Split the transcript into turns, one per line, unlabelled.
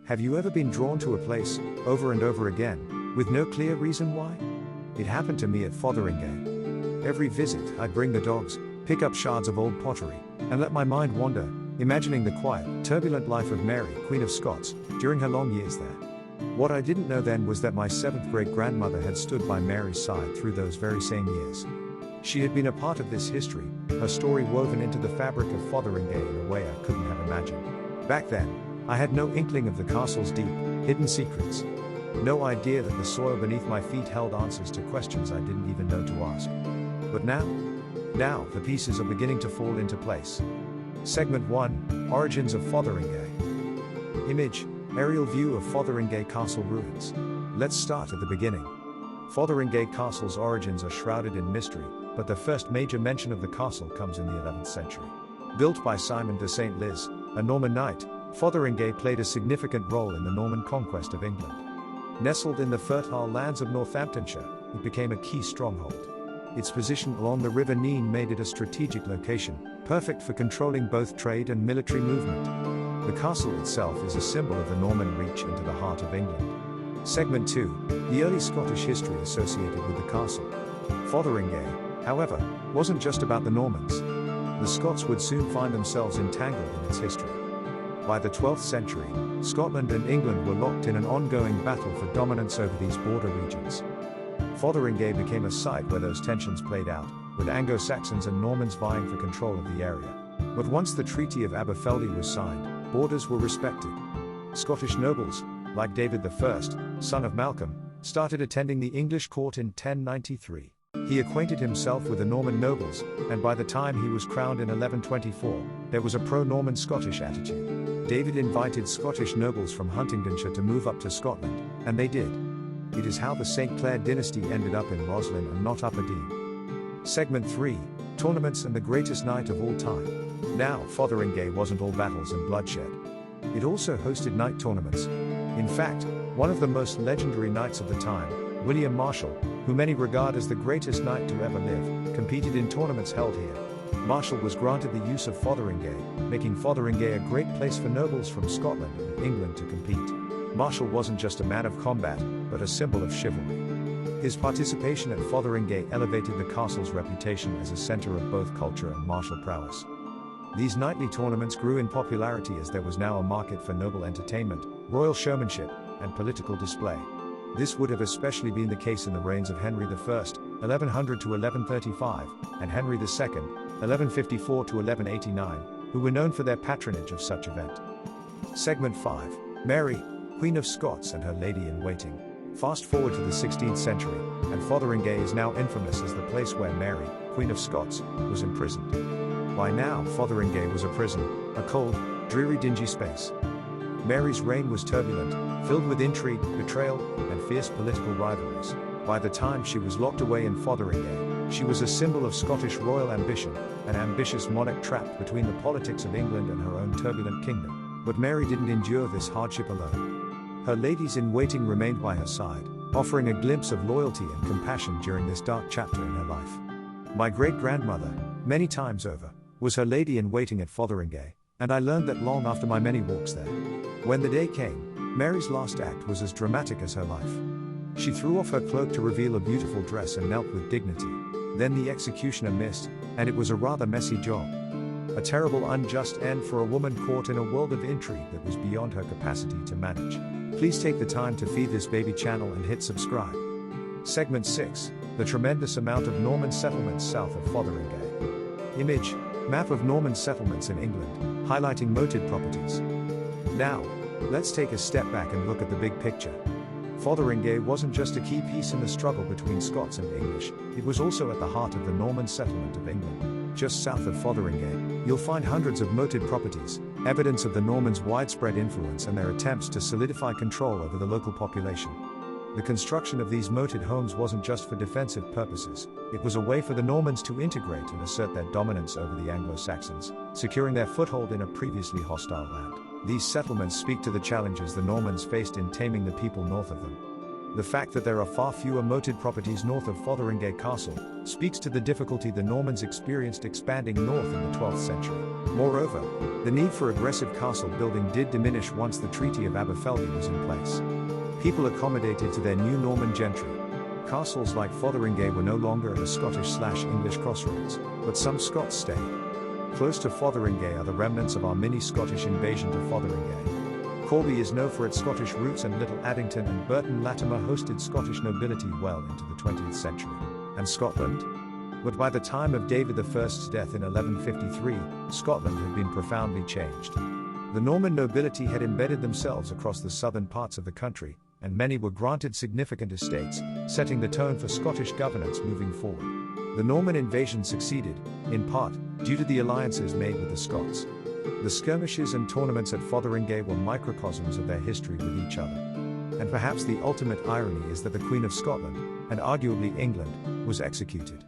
Have you ever been drawn to a place, over and over again, with no clear reason why? It happened to me at Fotheringay. Every visit, I'd bring the dogs, pick up shards of old pottery, and let my mind wander, imagining the quiet, turbulent life of Mary, Queen of Scots, during her long years there. What I didn't know then was that my 7th great-grandmother had stood by Mary's side through those very same years. She had been a part of this history, her story woven into the fabric of Fotheringay in a way I couldn't have imagined. Back then, I had no inkling of the castle's deep, hidden secrets. No idea that the soil beneath my feet held answers to questions I didn't even know to ask. But now, the pieces are beginning to fall into place. Segment 1, Origins of Fotheringay. Image, aerial view of Fotheringay Castle ruins. Let's start at the beginning. Fotheringay Castle's origins are shrouded in mystery, but the first major mention of the castle comes in the 11th century. Built by Simon de St. Liz, a Norman knight, Fotheringay played a significant role in the Norman conquest of England. Nestled in the fertile lands of Northamptonshire, it became a key stronghold. Its position along the River Nene made it a strategic location, perfect for controlling both trade and military movement. The castle itself is a symbol of the Norman reach into the heart of England. Segment 2, the early Scottish history associated with the castle. Fotheringay, however, wasn't just about the Normans. The Scots would soon find themselves entangled in its history. By the 12th century, Scotland and England were locked in an ongoing battle for dominance over these border regions. Fotheringay became a site where those tensions played out, with Anglo-Saxons and Normans vying for control of the area. But once the Treaty of Aberfeldy was signed, borders were respected. Scottish nobles, like David I, son of Malcolm, started attending the English court in 1093. He acquainted himself with the Norman nobles, and by the time he was crowned in 1124, there was a pro-Norman Scottish attitude. David invited Scottish nobles from Huntingdonshire to move up to Scotland, and they did. It is how the St. Clair dynasty ended up in Roslin and not Aberdeen. Segment 3, Tournaments and the Greatest Night of All Time. Now, Fotheringay wasn't all battles and bloodshed. It also hosted night tournaments. In fact, one of the most legendary knights of the time, William Marshall, who many regard as the greatest knight to ever live, competed in tournaments held here. Marshall was granted the use of Fotheringay, making Fotheringay a great place for nobles from Scotland and England to compete. Marshall wasn't just a man of combat, but a symbol of chivalry. His participation at Fotheringay elevated the castle's reputation as a center of both culture and martial prowess. These nightly tournaments grew in popularity as there was now a market for noble entertainment, royal showmanship, and political display. This would have especially been the case in the reigns of Henry I, 1100 to 1135, and Henry II, 1154 to 1189, who were known for their patronage of such event. Segment 5, Mary, Queen of Scots and her lady-in-waiting. Fast forward to the 16th century, and Fotheringay is now infamous as the place where Mary, Queen of Scots, was imprisoned. By now, Fotheringay was a prison, a cold, dreary, dingy space. Mary's reign was turbulent, filled with intrigue, betrayal, and fierce political rivalries. By the time she was locked away in Fotheringay, she was a symbol of Scottish royal ambition, an ambitious monarch trapped between the politics of England and her own turbulent kingdom. But Mary didn't endure this hardship alone. Her ladies-in-waiting remained by her side, offering a glimpse of loyalty and compassion during this dark chapter in her life. My great-grandmother, many times over, was her lady-in-waiting at Fotheringay, and I learned that long after my many walks there. When the day came, Mary's last act was as dramatic as her life. She threw off her cloak to reveal a beautiful dress and knelt with dignity. Then the executioner missed, and it was a rather messy job. A terrible unjust end for a woman caught in a world of intrigue that was beyond her capacity to manage. Please take the time to feed this baby channel and hit subscribe. Segment 6, the tremendous amount of Norman settlements south of Fotheringay. Image, map of Norman settlements in England, highlighting moated properties. Now, let's take a step back and look at the big picture. Fotheringay wasn't just a key piece in the struggle between Scots and English, it was also at the heart of the Norman settlement of England. Just south of Fotheringay, you'll find hundreds of moated properties, evidence of the Normans' widespread influence and their attempts to solidify control over the local population. The construction of these moated homes wasn't just for defensive purposes, it was a way for the Normans to integrate and assert their dominance over the Anglo-Saxons, securing their foothold in a previously hostile land. These settlements speak to the challenges the Normans faced in taming the people north of them. The fact that there are far fewer moated properties north of Fotheringay Castle speaks to the difficulty the Normans experienced expanding north in the 12th century. Moreover, the need for aggressive castle building did diminish once the Treaty of Aberfeldy was in place. People accommodated to their new Norman gentry. Castles like Fotheringay were no longer at a Scottish/English crossroads, but some Scots stayed. Close to Fotheringay are the remnants of our mini-Scottish invasion to Fotheringay. Corby is known for its Scottish roots, and Little Addington and Burton Latimer hosted Scottish nobility well into the 20th century. And Scotland? But by the time of David I's death in 1153, Scotland had been profoundly changed. The Norman nobility had embedded themselves across the southern parts of the country, and many were granted significant estates, setting the tone for Scottish governance moving forward. The Norman invasion succeeded, in part, due to the alliances made with the Scots. The skirmishes and tournaments at Fotheringay were microcosms of their history with each other. And perhaps the ultimate irony is that the Queen of Scotland, and arguably England, was executed.